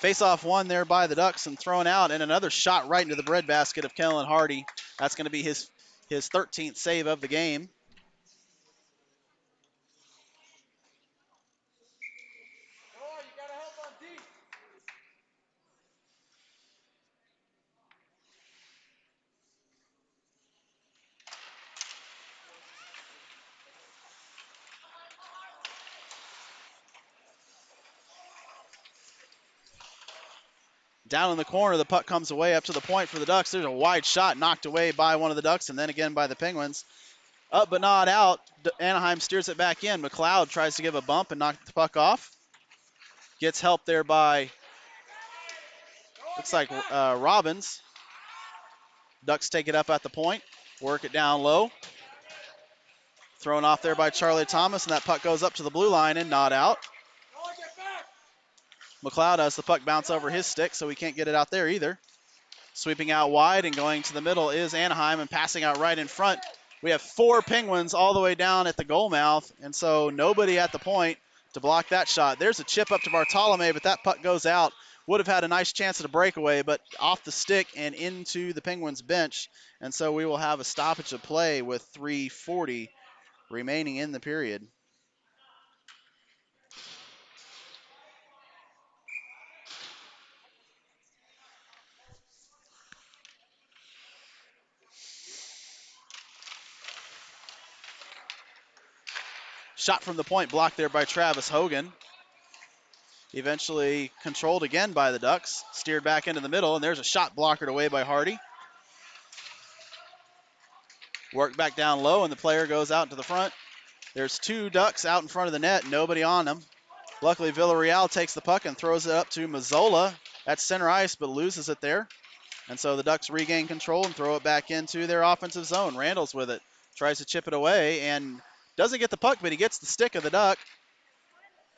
Face-off won there by the Ducks and thrown out, and another shot right into the breadbasket of Kellen Hardy. That's going to be his 13th save of the game. Down in the corner, the puck comes away up to the point for the Ducks. There's a wide shot knocked away by one of the Ducks and then again by the Penguins. Up but not out. Anaheim steers it back in. McLeod tries to give a bump and knock the puck off. Gets help there by, looks like Robbins. Ducks take it up at the point. Work it down low. Thrown off there by Charlie Thomas, and that puck goes up to the blue line and not out. McLeod has the puck bounce over his stick, so he can't get it out there either. Sweeping out wide and going to the middle is Anaheim, and passing out right in front. We have 4 Penguins all the way down at the goal mouth, and so nobody at the point to block that shot. There's a chip up to Bartolome, but that puck goes out. Would have had a nice chance at a breakaway, but off the stick and into the Penguins bench, and so we will have a stoppage of play with 3:40 remaining in the period. Shot from the point blocked there by Travis Hogan. Eventually controlled again by the Ducks. Steered back into the middle, and there's a shot blockered away by Hardy. Worked back down low, and the player goes out to the front. There's 2 Ducks out in front of the net, nobody on them. Luckily, Villarreal takes the puck and throws it up to Mazzola at center ice, but loses it there. And so the Ducks regain control and throw it back into their offensive zone. Randall's with it. Tries to chip it away and doesn't get the puck, but he gets the stick of the Duck.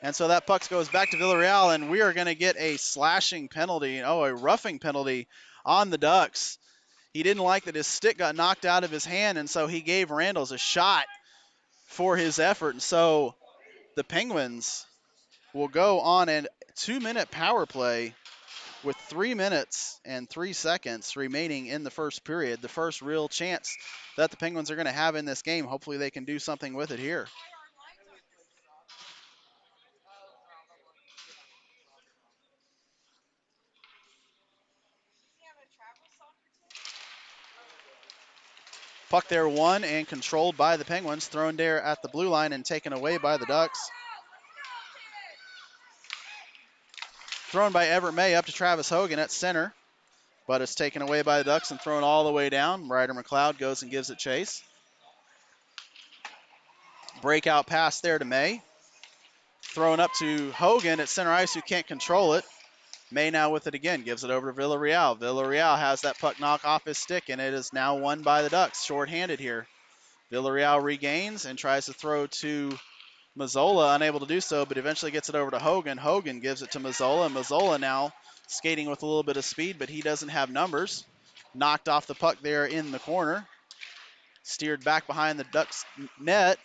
And so that puck goes back to Villarreal, and we are going to get a slashing penalty, a roughing penalty on the Ducks. He didn't like that his stick got knocked out of his hand, and so he gave Randalls a shot for his effort. And so the Penguins will go on a 2-minute power play with 3 minutes and 3 seconds remaining in the first period. The first real chance that the Penguins are going to have in this game. Hopefully they can do something with it here. Puck there won and controlled by the Penguins. Thrown there at the blue line and taken away by the Ducks. Thrown by Everett May up to Travis Hogan at center. But it's taken away by the Ducks and thrown all the way down. Ryder McLeod goes and gives it chase. Breakout pass there to May. Thrown up to Hogan at center ice, who can't control it. May now with it again, gives it over to Villarreal. Villarreal has that puck knock off his stick, and it is now won by the Ducks, shorthanded here. Villarreal regains and tries to throw to Mazzola, unable to do so, but eventually gets it over to Hogan. Hogan gives it to Mazzola. Mazzola now skating with a little bit of speed, but he doesn't have numbers. Knocked off the puck there in the corner. Steered back behind the Ducks net,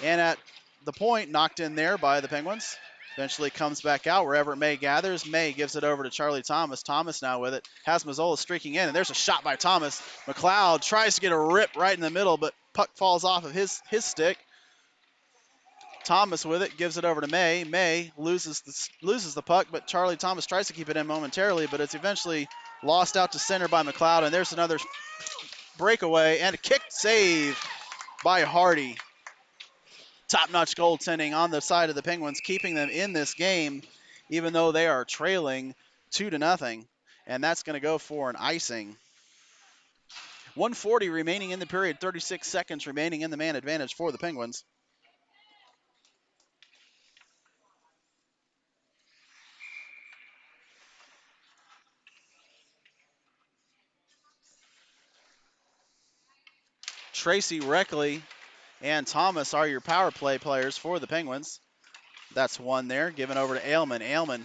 and at the point, knocked in there by the Penguins. Eventually comes back out wherever May gathers. May gives it over to Charlie Thomas. Thomas now with it. Has Mazzola streaking in, and there's a shot by Thomas. McLeod tries to get a rip right in the middle, but puck falls off of his stick. Thomas with it, gives it over to May. May loses the puck, but Charlie Thomas tries to keep it in momentarily, but it's eventually lost out to center by McLeod, and there's another breakaway and a kick save by Hardy. Top-notch goaltending on the side of the Penguins, keeping them in this game, even though they are trailing 2-0, and that's going to go for an icing. 1:40 remaining in the period, 36 seconds remaining in the man advantage for the Penguins. Tracy Reckley and Thomas are your power play players for the Penguins. That's one there, given over to Ailman. Ailman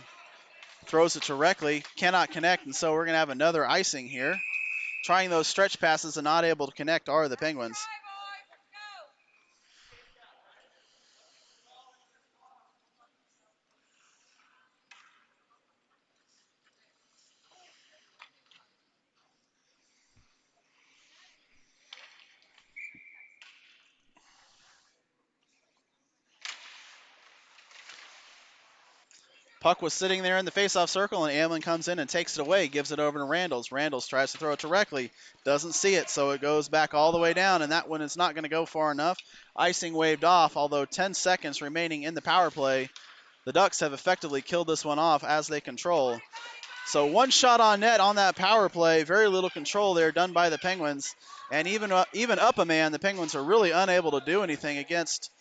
throws it to Reckley, cannot connect, and so we're going to have another icing here. Trying those stretch passes and not able to connect are the Penguins. Puck was sitting there in the faceoff circle, and Amlin comes in and takes it away, gives it over to Randalls. Randalls tries to throw it directly, doesn't see it, so it goes back all the way down, and that one is not going to go far enough. Icing waved off, although 10 seconds remaining in the power play. The Ducks have effectively killed this one off as they control. So one shot on net on that power play, very little control there done by the Penguins. And even up a man, the Penguins are really unable to do anything against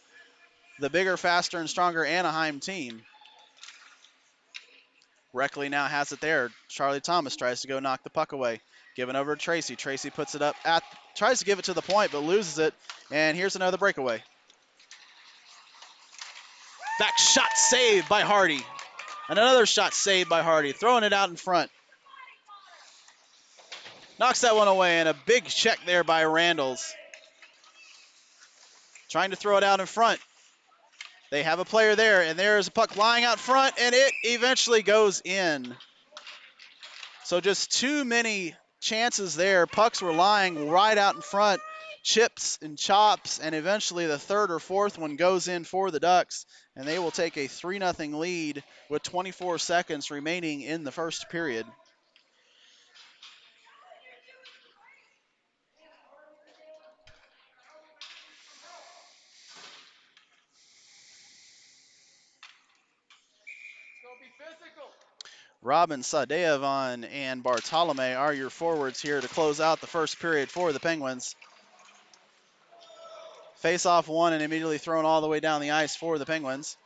the bigger, faster, and stronger Anaheim team. Reckley now has it there. Charlie Thomas tries to go knock the puck away. Given over to Tracy. Tracy puts it up tries to give it to the point, but loses it. And here's another breakaway. Back shot saved by Hardy. And another shot saved by Hardy, throwing it out in front. Knocks that one away, and a big check there by Randalls. Trying to throw it out in front. They have a player there, and there's a puck flying out front, and it eventually goes in. So just too many chances there. Pucks were lying right out in front, chips and chops, and eventually the third or fourth one goes in for the Ducks, and they will take a 3-0 lead with 24 seconds remaining in the first period. Robin, Sadevan, and Bartolome are your forwards here to close out the first period for the Penguins. Face off one and immediately thrown all the way down the ice for the Penguins.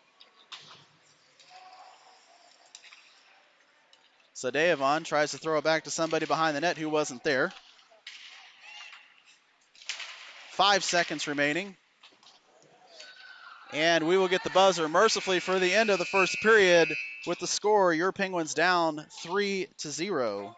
Sadevan tries to throw it back to somebody behind the net who wasn't there. 5 seconds remaining. And we will get the buzzer mercifully for the end of the first period with the score, your Penguins down 3-0.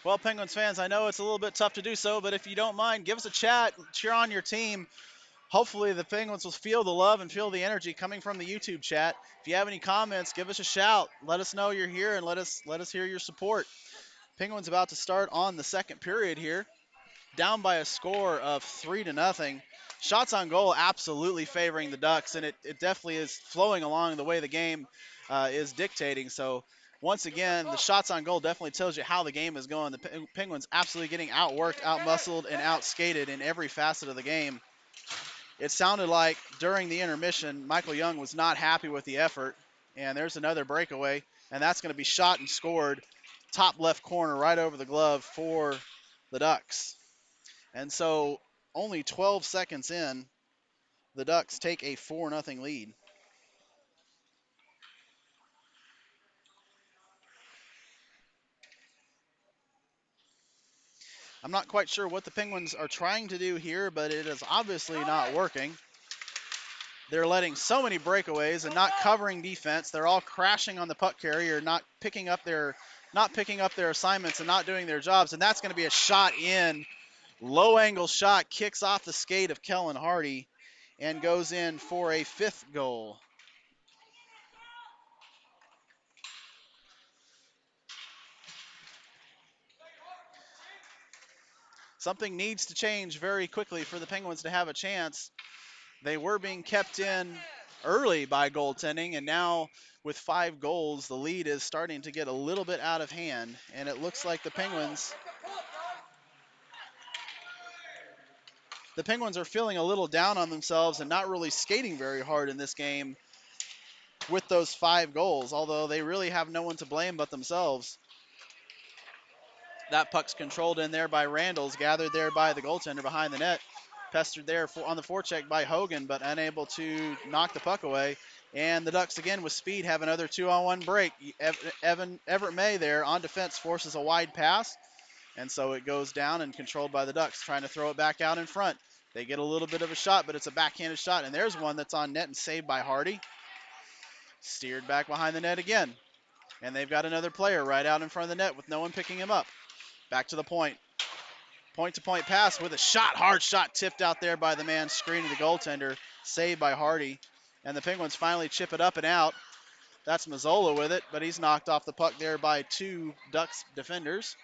Well, Penguins fans, I know it's a little bit tough to do so, but if you don't mind, give us a chat, cheer on your team. Hopefully the Penguins will feel the love and feel the energy coming from the YouTube chat. If you have any comments, give us a shout. Let us know you're here and let us hear your support. Penguins about to start on the second period here, down by a score of 3-0. Shots on goal absolutely favoring the Ducks, and it definitely is flowing along the way the game is dictating. So once again, the shots on goal definitely tells you how the game is going. The Penguins absolutely getting outworked, outmuscled, and outskated in every facet of the game. It sounded like during the intermission, Michael Young was not happy with the effort, and there's another breakaway, and that's going to be shot and scored top left corner right over the glove for the Ducks. And so only 12 seconds in, the Ducks take a 4-0 lead. I'm not quite sure what the Penguins are trying to do here, but it is obviously not working. They're letting so many breakaways and not covering defense. They're all crashing on the puck carrier, not picking up their assignments and not doing their jobs. And that's going to be a shot in. Low angle shot kicks off the skate of Kellen Hardy and goes in for a 5th goal. Something needs to change very quickly for the Penguins to have a chance. They were being kept in early by goaltending, and now with 5 goals, the lead is starting to get a little bit out of hand, and it looks like the Penguins are feeling a little down on themselves and not really skating very hard in this game with those 5 goals, although they really have no one to blame but themselves. That puck's controlled in there by Randalls, gathered there by the goaltender behind the net, pestered there on the forecheck by Hogan, but unable to knock the puck away. And the Ducks again with speed have another 2-on-1 break. Everett May there on defense forces a wide pass, and so it goes down and controlled by the Ducks, trying to throw it back out in front. They get a little bit of a shot, but it's a backhanded shot, and there's one that's on net and saved by Hardy. Steered back behind the net again, and they've got another player right out in front of the net with no one picking him up. Back to the point. Point-to-point pass with a shot, hard shot tipped out there by the man screening the goaltender, saved by Hardy. And the Penguins finally chip it up and out. That's Mazzola with it, but he's knocked off the puck there by 2 Ducks defenders.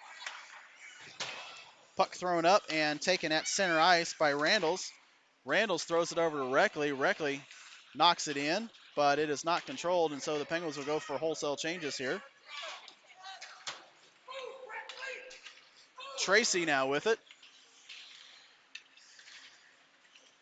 Puck thrown up and taken at center ice by Randalls. Randalls throws it over to Reckley. Reckley knocks it in, but it is not controlled, and so the Penguins will go for wholesale changes here. Tracy now with it.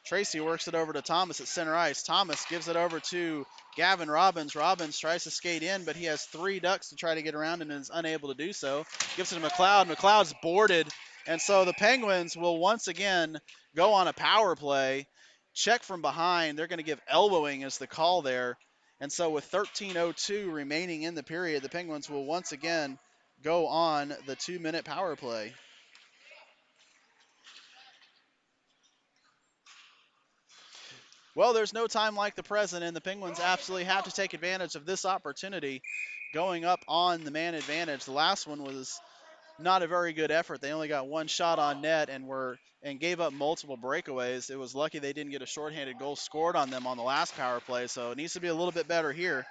Tracy works it over to Thomas at center ice. Thomas gives it over to Gavin Robbins. Robbins tries to skate in, but he has 3 Ducks to try to get around and is unable to do so. Gives it to McLeod. McLeod's boarded, and so the Penguins will once again go on a power play. Check from behind. They're going to give elbowing as the call there. And so with 13:02 remaining in the period, the Penguins will once again go on the 2-minute power play. Well, there's no time like the present, and the Penguins absolutely have to take advantage of this opportunity going up on the man advantage. The last one was not a very good effort. They only got 1 shot on net and gave up multiple breakaways. It was lucky they didn't get a shorthanded goal scored on them on the last power play, so it needs to be a little bit better here.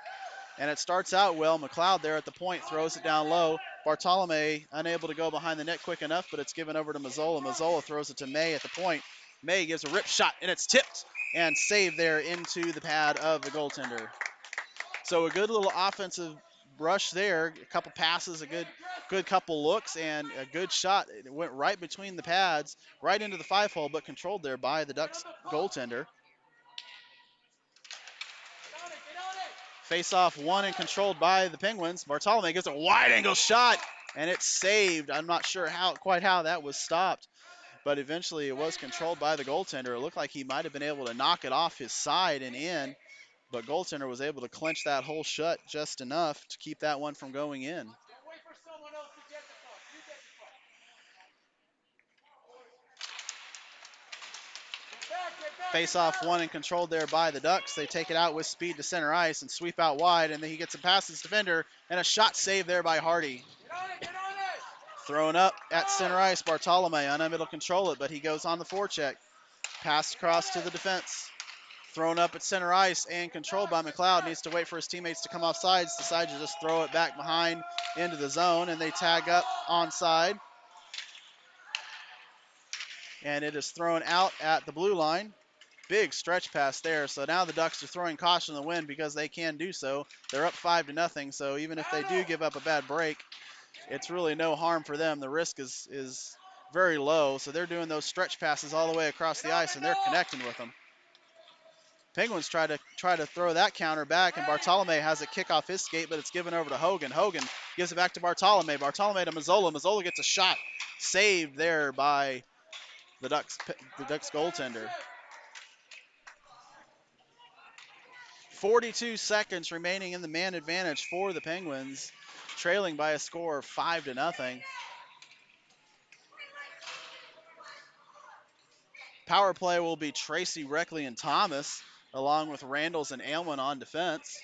And it starts out well. McLeod there at the point throws it down low. Bartolome unable to go behind the net quick enough, but it's given over to Mazzola. Mazzola throws it to May at the point. May gives a rip shot, and it's tipped and saved there into the pad of the goaltender. So a good little offensive rush there. A couple passes, a good couple looks, and a good shot. It went right between the pads, right into the 5-hole, but controlled there by the Ducks goaltender. Face-off won and controlled by the Penguins. Bartolome gets a wide-angle shot, and it's saved. I'm not sure quite how that was stopped, but eventually it was controlled by the goaltender. It looked like he might have been able to knock it off his side and in, but goaltender was able to clench that hole shut just enough to keep that one from going in. Face-off won and controlled there by the Ducks. They take it out with speed to center ice and sweep out wide, and then he gets it past his defender, and a shot saved there by Hardy. Thrown up at center ice, Bartolome unable to control it, but he goes on the forecheck. Passed across to the defense. Thrown up at center ice and controlled by McLeod. Needs to wait for his teammates to come off sides. Decides to just throw it back behind into the zone, and they tag up onside. And it is thrown out at the blue line. Big stretch pass there. So now the Ducks are throwing caution to the wind because they can do so. They're up 5-0. So even if they do give up a bad break, it's really no harm for them. The risk is very low. So they're doing those stretch passes all the way across the ice, and they're connecting with them. Penguins try to throw that counter back, and Bartolome has a kick off his skate, but it's given over to Hogan. Hogan gives it back to Bartolome. Bartolome to Mazzola. Mazzola gets a shot saved there by the Ducks goaltender. 42 seconds remaining in the man advantage for the Penguins, trailing by a score of 5-0. Power play will be Tracy, Reckley, and Thomas. along with Randalls and Aylman on defense.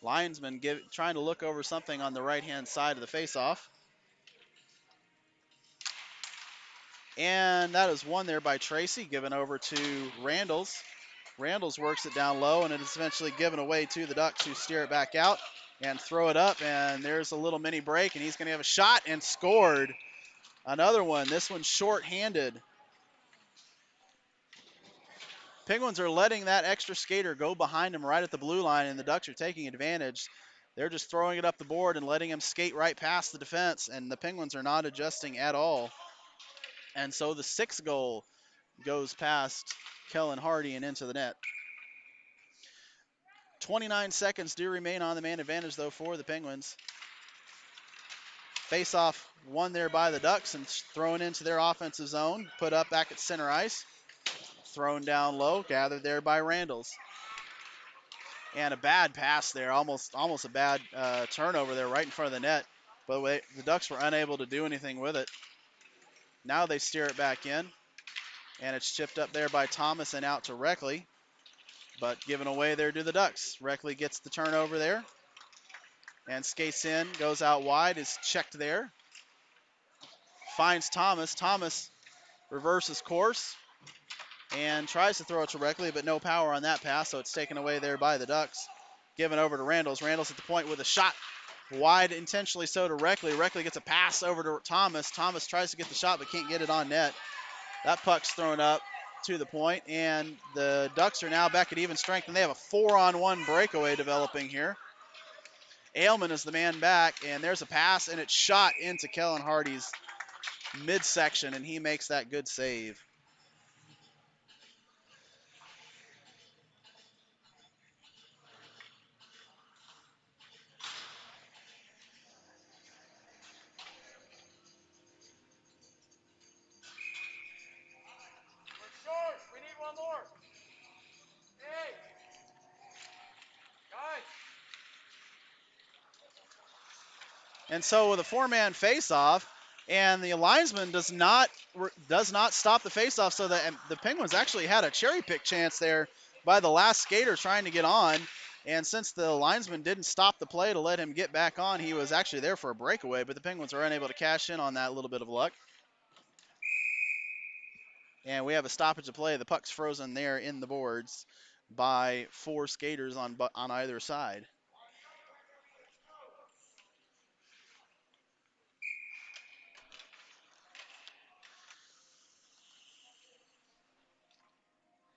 Linesman trying to look over something on the right-hand side of the faceoff. And that is won there by Tracy, given over to Randalls. Randalls works it down low, and it is eventually given away to the Ducks, who steer it back out and throw it up. And there's a little mini break, and he's going to have a shot and scored. Another one. This one's short-handed. Penguins are letting that extra skater go behind him right at the blue line, and the Ducks are taking advantage. They're just throwing it up the board and letting him skate right past the defense, and the Penguins are not adjusting at all. And so the sixth goal goes past Kellen Hardy and into the net. 29 seconds do remain on the man advantage, though, for the Penguins. Face-off won there by the Ducks and thrown into their offensive zone. Put up back at center ice. Thrown down low, gathered there by Randalls. And a bad pass there, almost a bad turnover there right in front of the net. But the Ducks were unable to do anything with it. Now they steer it back in, and it's chipped up there by Thomas and out to Reckley, but given away there to the Ducks. Reckley gets the turnover there and skates in, goes out wide, is checked there. Finds Thomas. Thomas reverses course and tries to throw it to Reckley, but no power on that pass, so it's taken away there by the Ducks. Given over to Randalls. Randalls at the point with a shot. Wide intentionally so to Reckley. Reckley gets a pass over to Thomas. Thomas tries to get the shot but can't get it on net. That puck's thrown up to the point, and the Ducks are now back at even strength, and they have a 4-on-1 breakaway developing here. Aylman is the man back, and there's a pass, and it's shot into Kellen Hardy's midsection, and he makes that good save. And so with a four-man face-off, and the linesman does not stop the face-off, so that the Penguins actually had a cherry-pick chance there by the last skater trying to get on. And since the linesman didn't stop the play to let him get back on, he was actually there for a breakaway, but the Penguins are unable to cash in on that little bit of luck. And we have a stoppage of play. The puck's frozen there in the boards by four skaters on either side.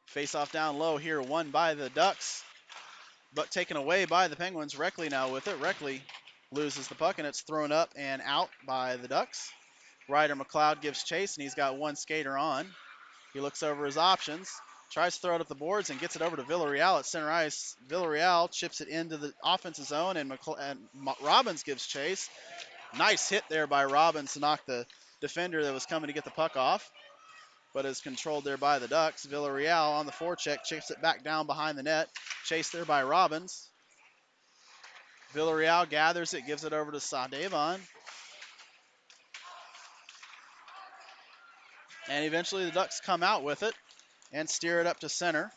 Face-off down low here, won by the Ducks, but taken away by the Penguins. Reckley now with it. Reckley loses the puck, and it's thrown up and out by the Ducks. Ryder McLeod gives chase, and he's got one skater on. He looks over his options, tries to throw it up the boards, and gets it over to Villarreal at center ice. Villarreal chips it into the offensive zone, and Robbins gives chase. Nice hit there by Robbins to knock the defender that was coming to get the puck off, but is controlled there by the Ducks. Villarreal on the forecheck, chips it back down behind the net. Chased there by Robbins. Villarreal gathers it, gives it over to Sadevon. And eventually the Ducks come out with it and steer it up to center.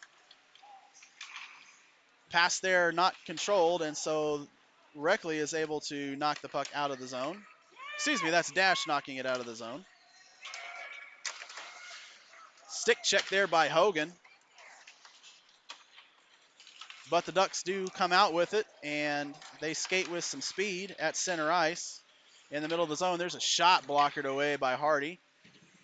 Pass there not controlled, and so Reckley is able to knock the puck out of the zone. Excuse me, that's Dash knocking it out of the zone. Stick check there by Hogan. But the Ducks do come out with it, and they skate with some speed at center ice. In the middle of the zone, there's a shot blockered away by Hardy.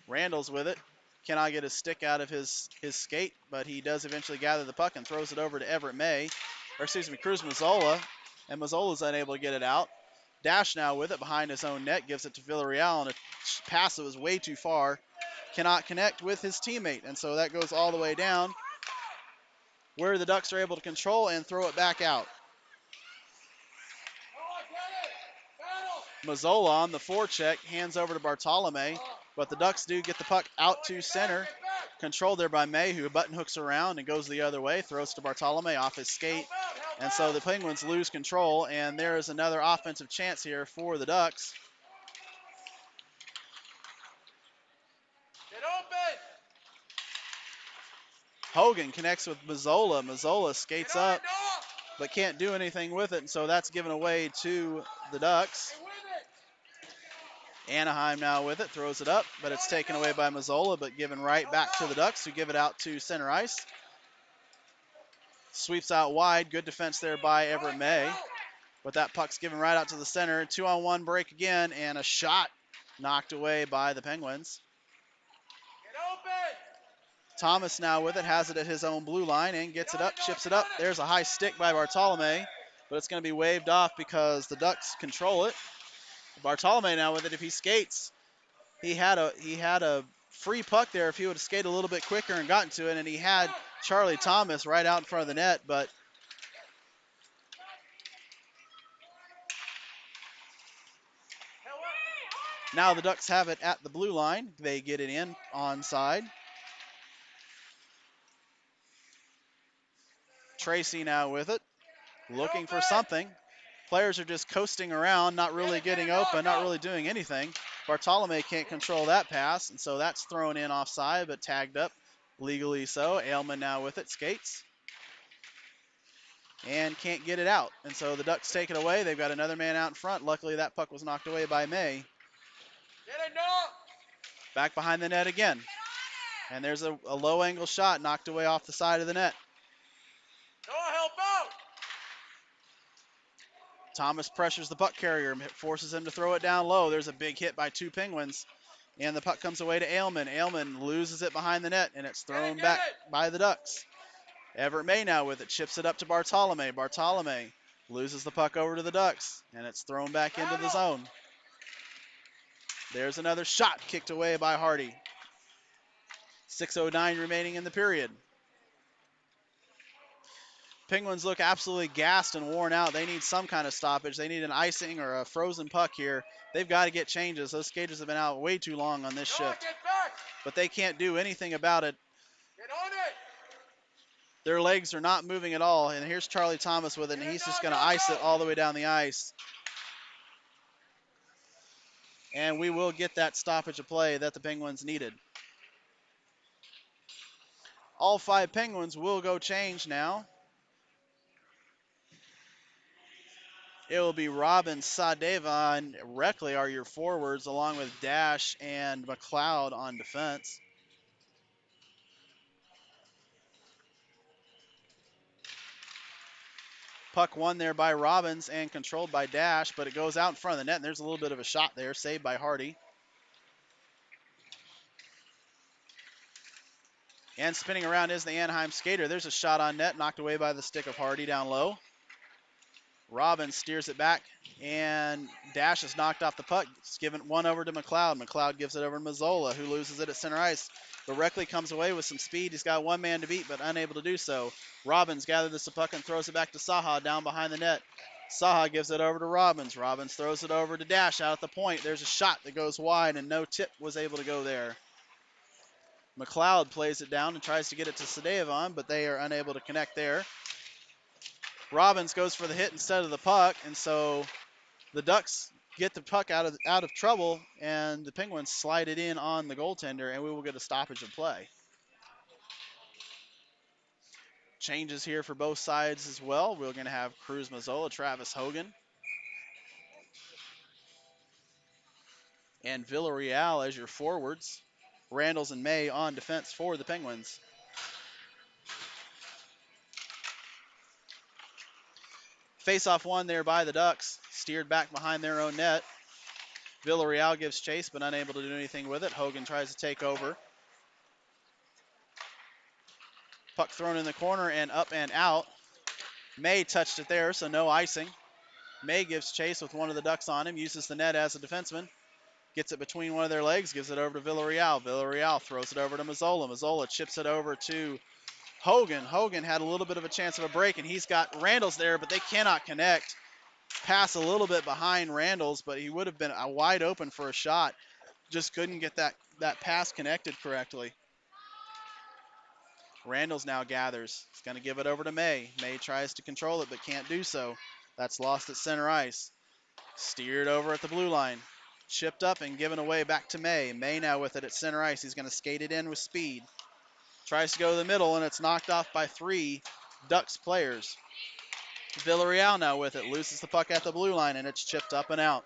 Randall's with it. Cannot get his stick out of his skate, but he does eventually gather the puck and throws it over to Cruz Mazzola, and Mazzola's unable to get it out. Dash now with it behind his own net, gives it to Villarreal, and a pass that was way too far. Cannot connect with his teammate, and so that goes all the way down, where the Ducks are able to control and throw it back out. Mazzola on the forecheck, hands over to Bartolome, but the Ducks do get the puck out to center. Controlled there by May, who button hooks around and goes the other way, throws to Bartolome off his skate. And so the Penguins lose control, and there is another offensive chance here for the Ducks. Get open! Hogan connects with Mazzola. Mazzola skates up, but can't do anything with it, and so that's given away to the Ducks. Anaheim now with it, throws it up, but it's taken away by Mazzola, but given right back to the Ducks, who give it out to center ice. Sweeps out wide, good defense there by Everett May. But that puck's given right out to the center. 2-on-1 break again, and a shot knocked away by the Penguins. Thomas now with it, has it at his own blue line and gets it up, chips it up. There's a high stick by Bartolome, but it's going to be waved off because the Ducks control it. Bartolome now with it. If he skates, he had a free puck there if he would have skated a little bit quicker and gotten to it, and he had Charlie Thomas right out in front of the net, but now the Ducks have it at the blue line. They get it in onside. Tracy now with it, looking for something. Players are just coasting around, not really getting open, not really doing anything. Bartolome can't control that pass, and so that's thrown in offside, but tagged up legally so. Aylman now with it, skates, and can't get it out. And so the Ducks take it away. They've got another man out in front. Luckily, that puck was knocked away by May. Back behind the net again. And there's a low angle shot knocked away off the side of the net. Help out! Thomas pressures the puck carrier, forces him to throw it down low. There's a big hit by two Penguins, and the puck comes away to Aylman. Aylman loses it behind the net, and it's thrown back by the Ducks. Everett May now with it, chips it up to Bartolome. Bartolome loses the puck over to the Ducks, and it's thrown back into the zone. There's another shot kicked away by Hardy. 6:09 remaining in the period. Penguins look absolutely gassed and worn out. They need some kind of stoppage. They need an icing or a frozen puck here. They've got to get changes. Those skaters have been out way too long on this shift. But they can't do anything about it. Get on it! Their legs are not moving at all. And here's Charlie Thomas with it, and he's just going to ice it all the way down the ice. And we will get that stoppage of play that the Penguins needed. All five Penguins will go change now. It will be Robin, Sadeva, and Reckley are your forwards, along with Dash and McLeod on defense. Puck won there by Robbins and controlled by Dash, but it goes out in front of the net, and there's a little bit of a shot there, saved by Hardy. And spinning around is the Anaheim skater. There's a shot on net, knocked away by the stick of Hardy down low. Robbins steers it back, and Dash is knocked off the puck. It's given one over to McLeod. McLeod gives it over to Mazzola, who loses it at center ice. But Reckley comes away with some speed. He's got one man to beat, but unable to do so. Robbins gathers the puck and throws it back to Saha down behind the net. Saha gives it over to Robbins. Robbins throws it over to Dash out at the point. There's a shot that goes wide, and no tip was able to go there. McLeod plays it down and tries to get it to Sadevon, but they are unable to connect there. Robbins goes for the hit instead of the puck, and so the Ducks get the puck out of trouble, and the Penguins slide it in on the goaltender, and we will get a stoppage of play. Changes here for both sides as well. We're going to have Cruz Mazzola, Travis Hogan, and Villarreal as your forwards. Randalls and May on defense for the Penguins. Face-off won there by the Ducks, steered back behind their own net. Villarreal gives chase, but unable to do anything with it. Hogan tries to take over. Puck thrown in the corner and up and out. May touched it there, so no icing. May gives chase with one of the Ducks on him, uses the net as a defenseman. Gets it between one of their legs, gives it over to Villarreal. Villarreal throws it over to Mazzola. Mazzola chips it over to Hogan. Hogan had a little bit of a chance of a break, and he's got Randalls there, but they cannot connect. Pass a little bit behind Randalls, but he would have been wide open for a shot. Just couldn't get that pass connected correctly. Randalls now gathers. He's going to give it over to May. May tries to control it, but can't do so. That's lost at center ice. Steered over at the blue line. Chipped up and given away back to May. May now with it at center ice. He's going to skate it in with speed. Tries to go to the middle, and it's knocked off by 3 Ducks players. Villarreal now with it. Loses the puck at the blue line, and it's chipped up and out.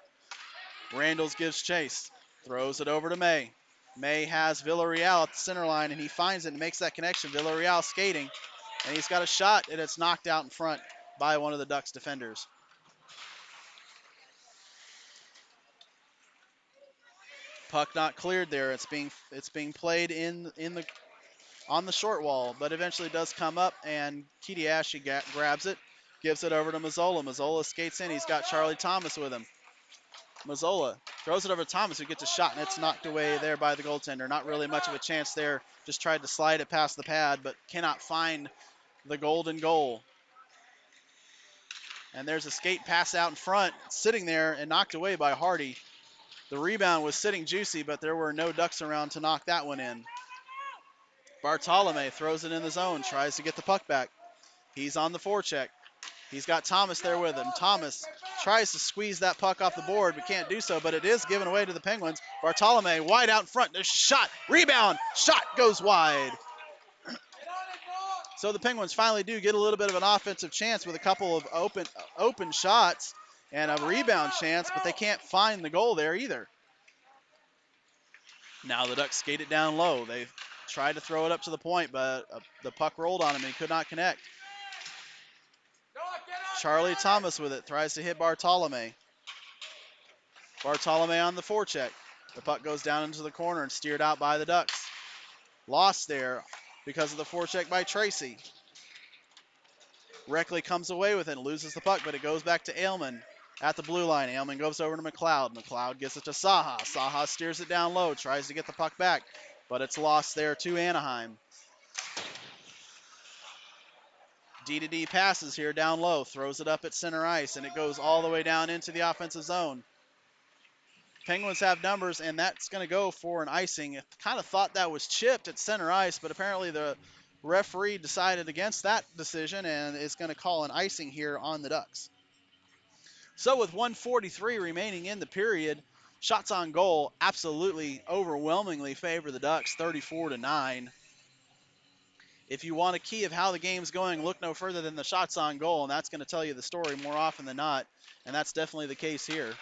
Randalls gives chase. Throws it over to May. May has Villarreal at the center line, and he finds it and makes that connection. Villarreal skating, and he's got a shot, and it's knocked out in front by one of the Ducks defenders. Puck not cleared there. It's being played in the on the short wall, but eventually does come up, and Kidiashi grabs it, gives it over to Mazzola. Mazzola skates in. He's got Charlie Thomas with him. Mazzola throws it over to Thomas, who gets a shot, and it's knocked away there by the goaltender. Not really much of a chance there. Just tried to slide it past the pad, but cannot find the golden goal. And there's a skate pass out in front, sitting there and knocked away by Hardy. The rebound was sitting juicy, but there were no Ducks around to knock that one in. Bartolome throws it in the zone, tries to get the puck back. He's on the forecheck. He's got Thomas there with him. Thomas tries to squeeze that puck off the board, but can't do so, but it is given away to the Penguins. Bartolome wide out in front. There's a shot. Rebound. Shot goes wide. So the Penguins finally do get a little bit of an offensive chance with a couple of open shots and a rebound chance, but they can't find the goal there either. Now the Ducks skate it down low. They tried to throw it up to the point, but the puck rolled on him and he could not connect. Charlie Thomas with it, tries to hit Bartolome. Bartolome on the forecheck. The puck goes down into the corner and steered out by the Ducks. Lost there because of the forecheck by Tracy. Reckley comes away with it and loses the puck, but it goes back to Aylman at the blue line. Aylman goes over to McLeod. McLeod gives it to Saha. Saha steers it down low, tries to get the puck back, but it's lost there to Anaheim. D-to-D passes here down low, throws it up at center ice, and it goes all the way down into the offensive zone. Penguins have numbers, and that's going to go for an icing. I kind of thought that was chipped at center ice, but apparently the referee decided against that decision and is going to call an icing here on the Ducks. So with 1:43 remaining in the period, shots on goal absolutely overwhelmingly favor the Ducks, 34-9. If you want a key of how the game's going, look no further than the shots on goal, and that's going to tell you the story more often than not, and that's definitely the case here.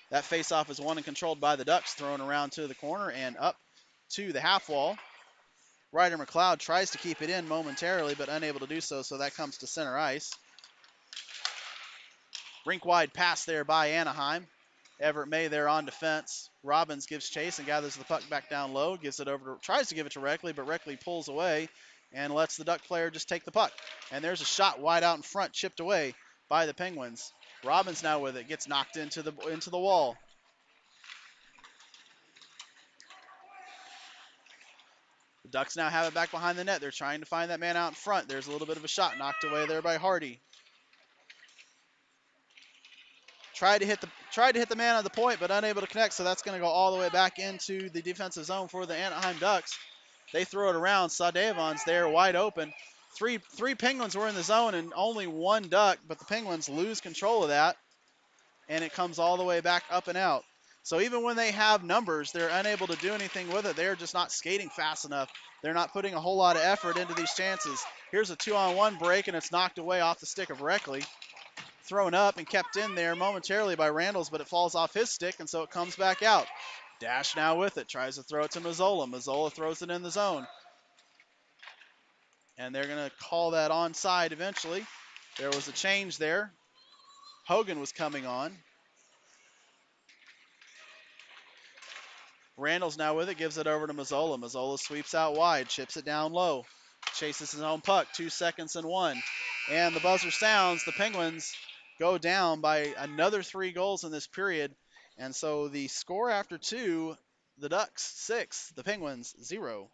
That faceoff is won and controlled by the Ducks, thrown around to the corner and up to the half wall. Ryder McLeod tries to keep it in momentarily, but unable to do so, so that comes to center ice. Rink-wide pass there by Anaheim. Everett May there on defense. Robbins gives chase and gathers the puck back down low, tries to give it to Reckley, but Reckley pulls away and lets the Duck player just take the puck. And there's a shot wide out in front, chipped away by the Penguins. Robbins now with it, gets knocked into the wall. The Ducks now have it back behind the net. They're trying to find that man out in front. There's a little bit of a shot knocked away there by Hardy. Tried to hit the man on the point, but unable to connect, so that's going to go all the way back into the defensive zone for the Anaheim Ducks. They throw it around. Sadevon's there wide open. Three Penguins were in the zone and only one Duck, but the Penguins lose control of that, and it comes all the way back up and out. So even when they have numbers, they're unable to do anything with it. They're just not skating fast enough. They're not putting a whole lot of effort into these chances. Here's a 2-on-1 break, and it's knocked away off the stick of Reckley. Thrown up and kept in there momentarily by Randalls, but it falls off his stick, and so it comes back out. Dash now with it, tries to throw it to Mazzola. Mazzola throws it in the zone. And they're going to call that onside eventually. There was a change there. Hogan was coming on. Randall's now with it, gives it over to Mazzola. Mazzola sweeps out wide, chips it down low. Chases his own puck, 2 seconds and 1. And the buzzer sounds. The Penguins go down by another 3 goals in this period. And so the score after 2, the Ducks 6, the Penguins 0.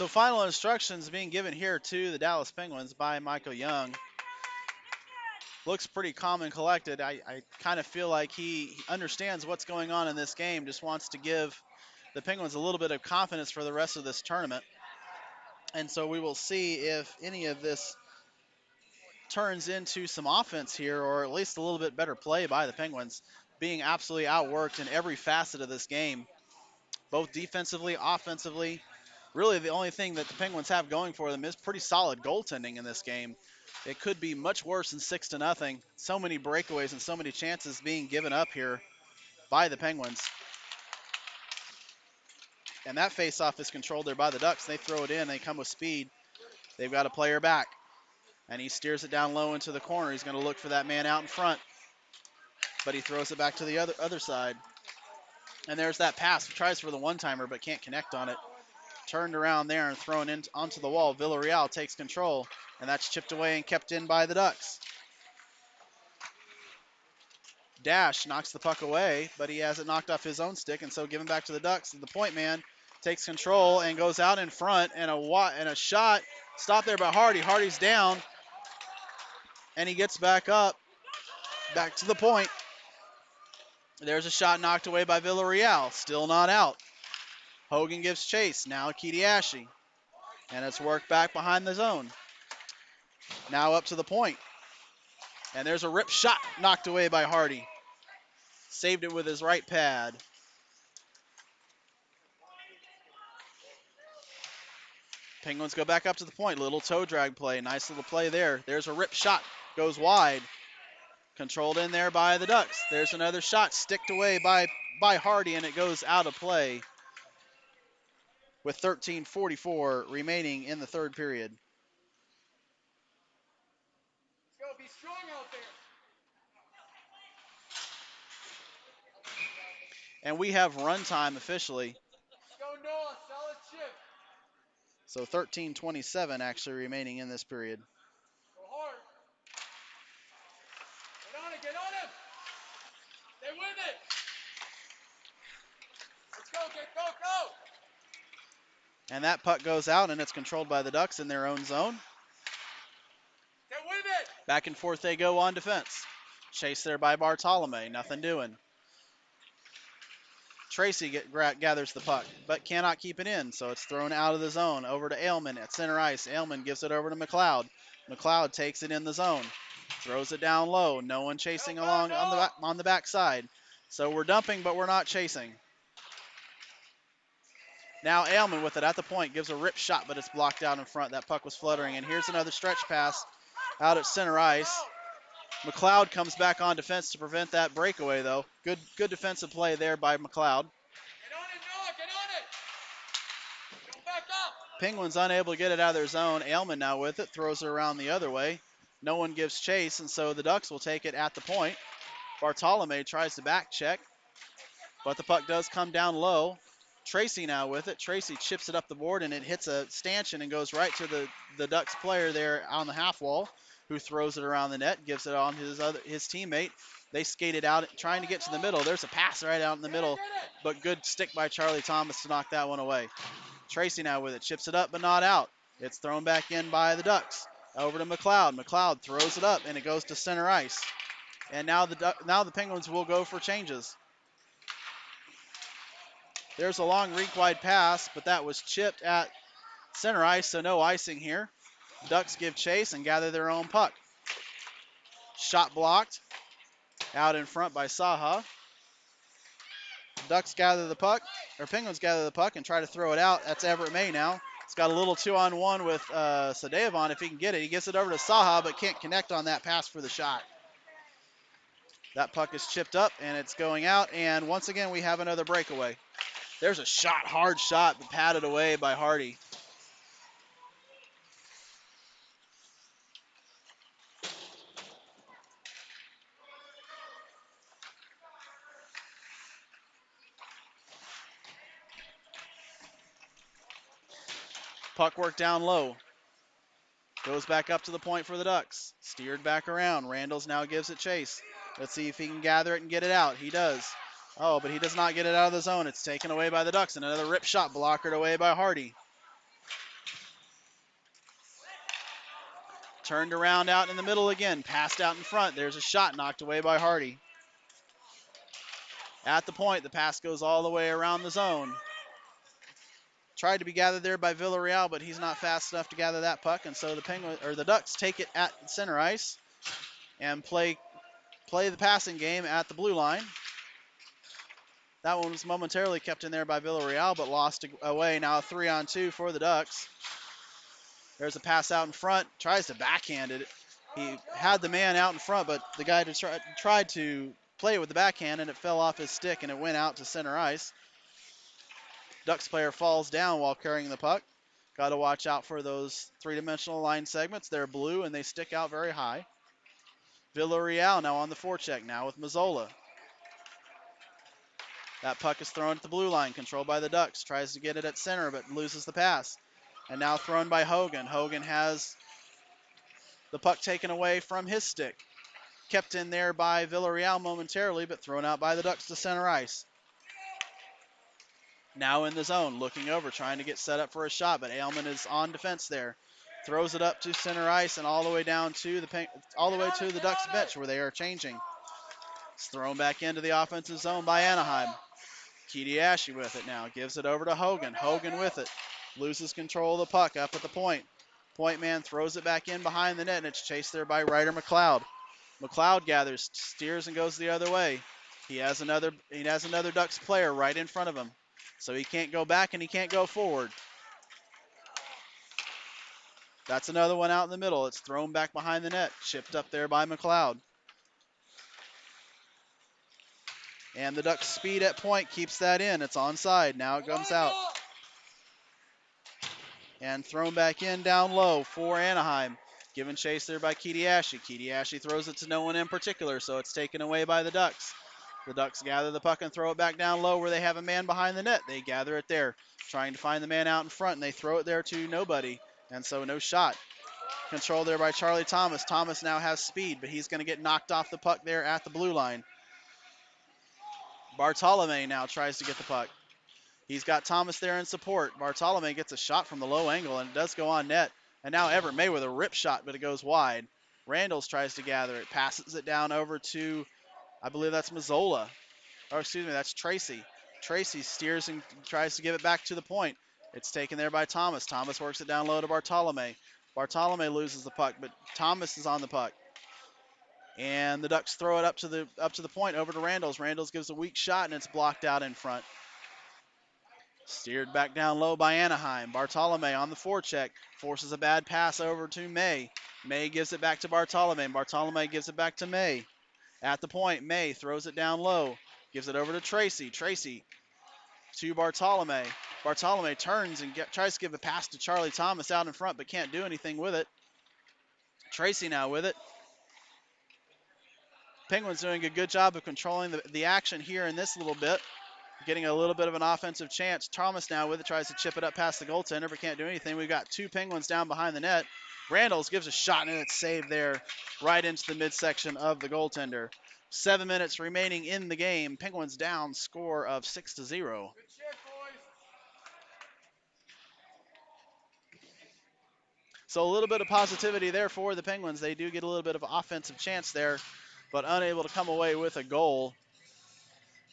So final instructions being given here to the Dallas Penguins by Michael Young. Looks pretty calm and collected. I kind of feel like he understands what's going on in this game, just wants to give the Penguins a little bit of confidence for the rest of this tournament. And so we will see if any of this turns into some offense here, or at least a little bit better play by the Penguins, being absolutely outworked in every facet of this game, both defensively, offensively. Really, the only thing that the Penguins have going for them is pretty solid goaltending in this game. It could be much worse than 6-0. So many breakaways and so many chances being given up here by the Penguins. And that faceoff is controlled there by the Ducks. They throw it in. They come with speed. They've got a player back. And he steers it down low into the corner. He's going to look for that man out in front. But he throws it back to the other side. And there's that pass. He tries for the one-timer but can't connect on it. Turned around there and thrown in onto the wall. Villarreal takes control. And that's chipped away and kept in by the Ducks. Dash knocks the puck away, but he has it knocked off his own stick, and so given back to the Ducks. The point man takes control and goes out in front, and a shot stopped there by Hardy. Hardy's down, and he gets back up, back to the point. There's a shot knocked away by Villarreal, still not out. Hogan gives chase, now Kidiashi, and it's worked back behind the zone. Now up to the point, and there's a rip shot knocked away by Hardy. Saved it with his right pad. Penguins go back up to the point. Little toe drag play. Nice little play there. There's a rip shot. Goes wide. Controlled in there by the Ducks. There's another shot sticked away by Hardy, and it goes out of play with 13:44 remaining in the third period. Let's go. Be strong out there. And we have run time officially. Let's go, Noah. Solid shift. So 13:27 actually remaining in this period. Go hard. Get on it. Get on him. They win it. Let's go. Go. And that puck goes out, and it's controlled by the Ducks in their own zone. They win it. Back and forth they go on defense. Chase there by Bartolome. Nothing doing. Tracy gathers the puck, but cannot keep it in, so it's thrown out of the zone. Over to Aylman at center ice. Aylman gives it over to McLeod. McLeod takes it in the zone, throws it down low. No one chasing along on the back side. So we're dumping, but we're not chasing. Now Aylman with it at the point, gives a rip shot, but it's blocked out in front. That puck was fluttering, and here's another stretch pass out at center ice. McLeod comes back on defense to prevent that breakaway, though. Good defensive play there by McLeod. Get on it, Noah. Get on it. Go back up. Penguins unable to get it out of their zone. Aylman now with it, throws it around the other way. No one gives chase, and so the Ducks will take it at the point. Bartolome tries to back check, but the puck does come down low. Tracy now with it. Tracy chips it up the board, and it hits a stanchion and goes right to the Ducks player there on the half wall, who throws it around the net, gives it on his teammate. They skate it out, trying to get to the middle. There's a pass right out in the middle, but good stick by Charlie Thomas to knock that one away. Tracy now with it, chips it up, but not out. It's thrown back in by the Ducks. Over to McLeod. McLeod throws it up, and it goes to center ice. And now the Penguins will go for changes. There's a long rink-wide pass, but that was chipped at center ice, so no icing here. Ducks give chase and gather their own puck. Shot blocked out in front by Saha. Penguins gather the puck and try to throw it out. That's Everett May now. It's got a little 2-on-1 with Sadevon if he can get it. He gets it over to Saha, but can't connect on that pass for the shot. That puck is chipped up, and it's going out, and once again we have another breakaway. There's a shot, hard shot, but patted away by Hardy. Puck work down low. Goes back up to the point for the Ducks. Steered back around. Randalls now gives it chase. Let's see if he can gather it and get it out. He does. Oh, but he does not get it out of the zone. It's taken away by the Ducks, and another rip shot blockered away by Hardy. Turned around out in the middle again. Passed out in front. There's a shot knocked away by Hardy. At the point, the pass goes all the way around the zone. Tried to be gathered there by Villarreal, but he's not fast enough to gather that puck, and so the Ducks take it at center ice and play the passing game at the blue line. That one was momentarily kept in there by Villarreal, but lost away. Now a 3-on-2 for the Ducks. There's a pass out in front. Tries to backhand it. He had the man out in front, but the guy tried to play it with the backhand, and it fell off his stick, and it went out to center ice. Ducks player falls down while carrying the puck. Got to watch out for those three-dimensional line segments. They're blue, and they stick out very high. Villarreal now on the forecheck, now with Mazzola. That puck is thrown at the blue line, controlled by the Ducks. Tries to get it at center, but loses the pass. And now thrown by Hogan. Hogan has the puck taken away from his stick. Kept in there by Villarreal momentarily, but thrown out by the Ducks to center ice. Now in the zone, looking over, trying to get set up for a shot, but Ailman is on defense there. Throws it up to center ice and all the way down to the Ducks bench where they are changing. It's thrown back into the offensive zone by Anaheim. Kidiashi with it now. Gives it over to Hogan. Hogan with it. Loses control of the puck up at the point. Point man throws it back in behind the net, and it's chased there by Ryder McLeod. McLeod gathers, steers, and goes the other way. He has another Ducks player right in front of him. So he can't go back and he can't go forward. That's another one out in the middle. It's thrown back behind the net. Chipped up there by McLeod. And the Ducks' speed at point keeps that in. It's onside. Now it comes out. And thrown back in down low for Anaheim. Given chase there by Kidiashi. Kidiashi throws it to no one in particular, so it's taken away by the Ducks. The Ducks gather the puck and throw it back down low where they have a man behind the net. They gather it there, trying to find the man out in front, and they throw it there to nobody, and so no shot. Controlled there by Charlie Thomas. Thomas now has speed, but he's going to get knocked off the puck there at the blue line. Bartolome now tries to get the puck. He's got Thomas there in support. Bartolome gets a shot from the low angle, and it does go on net. And now Everett May with a rip shot, but it goes wide. Randalls tries to gather it, passes it down over to, I believe that's Mazzola. Or excuse me, that's Tracy. Tracy steers and tries to give it back to the point. It's taken there by Thomas. Thomas works it down low to Bartolome. Bartolome loses the puck, but Thomas is on the puck. And the Ducks throw it up to the point over to Randalls. Randalls gives a weak shot, and it's blocked out in front. Steered back down low by Anaheim. Bartolome on the forecheck. Forces a bad pass over to May. May gives it back to Bartolome. Bartolome gives it back to May. At the point, May throws it down low. Gives it over to Tracy. Tracy to Bartolome. Bartolome turns and tries to give a pass to Charlie Thomas out in front, but can't do anything with it. Tracy now with it. Penguins doing a good job of controlling the action here in this little bit. Getting a little bit of an offensive chance. Thomas now with it, tries to chip it up past the goaltender, but can't do anything. We've got two Penguins down behind the net. Randalls gives a shot, and it's saved there right into the midsection of the goaltender. 7 minutes remaining in the game. Penguins down, score of 6-0. Good shit, boys. So a little bit of positivity there for the Penguins. They do get a little bit of offensive chance there, but unable to come away with a goal.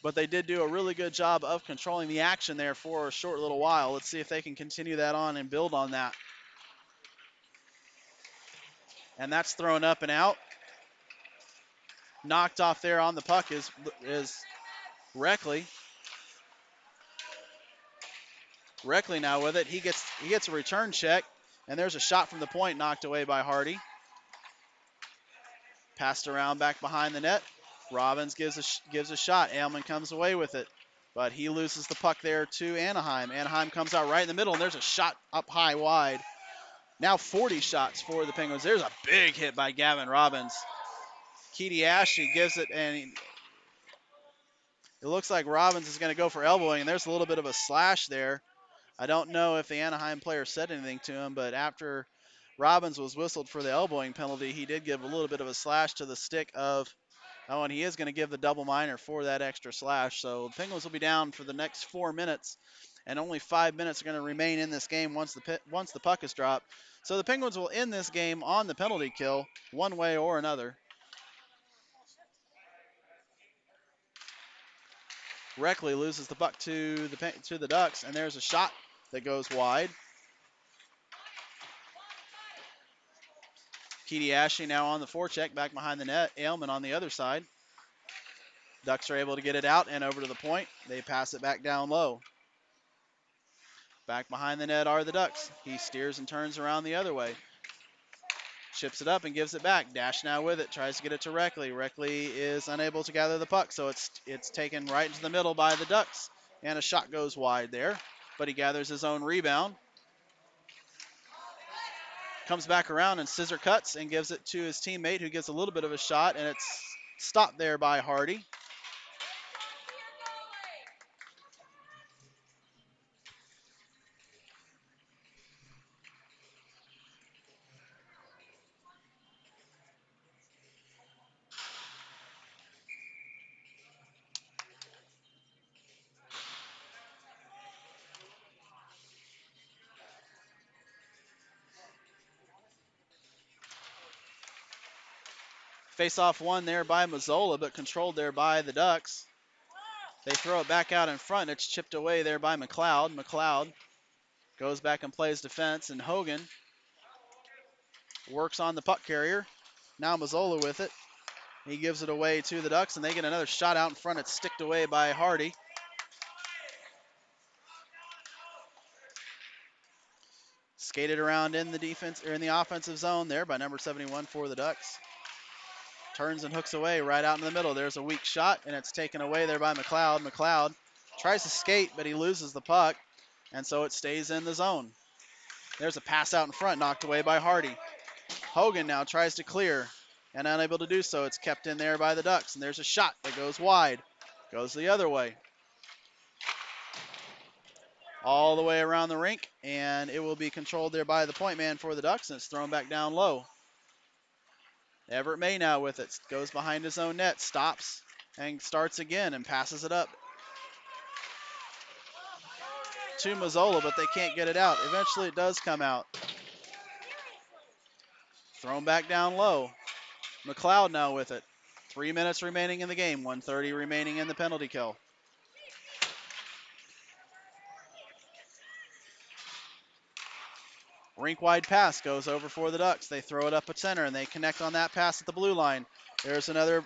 But they did do a really good job of controlling the action there for a short little while. Let's see if they can continue that on and build on that. And that's thrown up and out. Knocked off there on the puck is Reckley. Reckley now with it. He gets a return check, and there's a shot from the point knocked away by Hardy. Passed around back behind the net. Robbins gives a shot. Ailman comes away with it, but he loses the puck there to Anaheim. Anaheim comes out right in the middle, and there's a shot up high wide. Now 40 shots for the Penguins. There's a big hit by Gavin Robbins. Kidiashi gives it, and it looks like Robbins is going to go for elbowing, and there's a little bit of a slash there. I don't know if the Anaheim player said anything to him, but after Robbins was whistled for the elbowing penalty, he did give a little bit of a slash to the stick of Oh, and he is going to give the double minor for that extra slash. So the Penguins will be down for the next 4 minutes, and only 5 minutes are going to remain in this game once the puck is dropped. So the Penguins will end this game on the penalty kill, one way or another. Reckley loses the puck to the Ducks, and there's a shot that goes wide. Keedy Ashley now on the forecheck, back behind the net. Ailman on the other side. Ducks are able to get it out and over to the point. They pass it back down low. Back behind the net are the Ducks. He steers and turns around the other way. Chips it up and gives it back. Dash now with it. Tries to get it to Reckley. Reckley is unable to gather the puck, so it's taken right into the middle by the Ducks. And a shot goes wide there, but he gathers his own rebound. Comes back around and scissor cuts and gives it to his teammate, who gets a little bit of a shot, and it's stopped there by Hardy. Face-off won there by Mazzola, but controlled there by the Ducks. They throw it back out in front. It's chipped away there by McLeod. McLeod goes back and plays defense, and Hogan works on the puck carrier. Now Mazzola with it. He gives it away to the Ducks, and they get another shot out in front. It's sticked away by Hardy. Skated around in the defense or in the offensive zone there by number 71 for the Ducks. Turns and hooks away right out in the middle. There's a weak shot, and it's taken away there by McLeod. McLeod tries to skate, but he loses the puck, and so it stays in the zone. There's a pass out in front, knocked away by Hardy. Hogan now tries to clear, and unable to do so. It's kept in there by the Ducks, and there's a shot that goes wide. Goes the other way. All the way around the rink, and it will be controlled there by the point man for the Ducks, and it's thrown back down low. Everett May now with it. Goes behind his own net, stops, and starts again and passes it up to Mazzola, but they can't get it out. Eventually it does come out. Thrown back down low. McLeod now with it. 3 minutes remaining in the game, 1:30 remaining in the penalty kill. Rink-wide pass goes over for the Ducks. They throw it up at center, and they connect on that pass at the blue line. There's another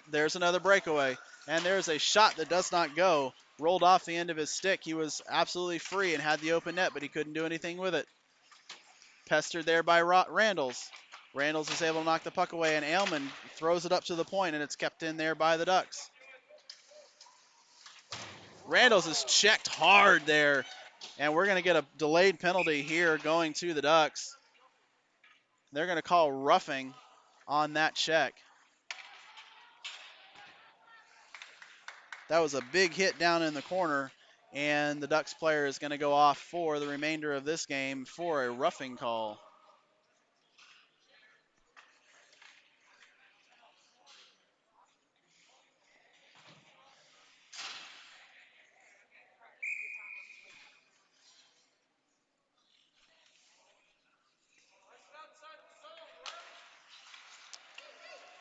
breakaway, and there's a shot that does not go. Rolled off the end of his stick. He was absolutely free and had the open net, but he couldn't do anything with it. Pestered there by Randalls. Randalls is able to knock the puck away, and Ailman throws it up to the point, and it's kept in there by the Ducks. Randalls is checked hard there, and we're going to get a delayed penalty here going to the Ducks. They're going to call roughing on that check. That was a big hit down in the corner, and the Ducks player is going to go off for the remainder of this game for a roughing call.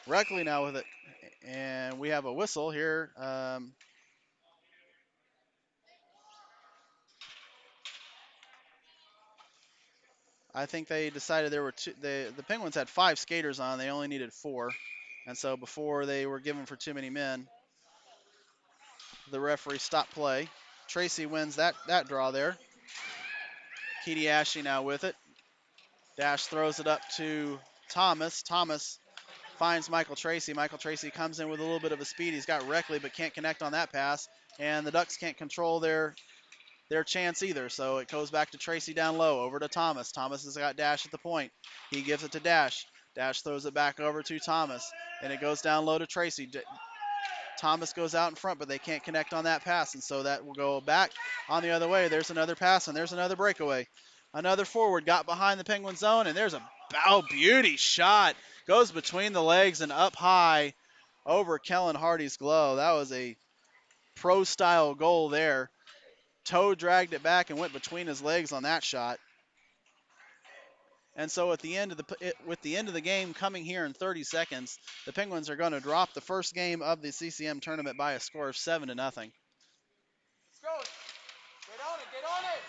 Reckley now with it, and we have a whistle here. I think they decided there were two. The Penguins had 5 skaters on. They only needed 4, and so before they were given for too many men, the referee stopped play. Tracy wins that draw there. Keedy Ashley now with it. Dash throws it up to Thomas. Thomas finds Michael Tracy. Michael Tracy comes in with a little bit of a speed. He's got Reckley, but can't connect on that pass. And the Ducks can't control their chance either. So it goes back to Tracy down low, over to Thomas. Thomas has got Dash at the point. He gives it to Dash. Dash throws it back over to Thomas, and it goes down low to Tracy. Thomas goes out in front, but they can't connect on that pass, and so that will go back on the other way. There's another pass, and there's another breakaway. Another forward got behind the Penguin zone, and there's a beauty shot. Goes between the legs and up high over Kellen Hardy's glove. That was a pro-style goal there. Toe dragged it back and went between his legs on that shot. And so at the end of the game coming here in 30 seconds, the Penguins are going to drop the first game of the CCM tournament by a score of 7-0. Let's go. Get on it. Get on it.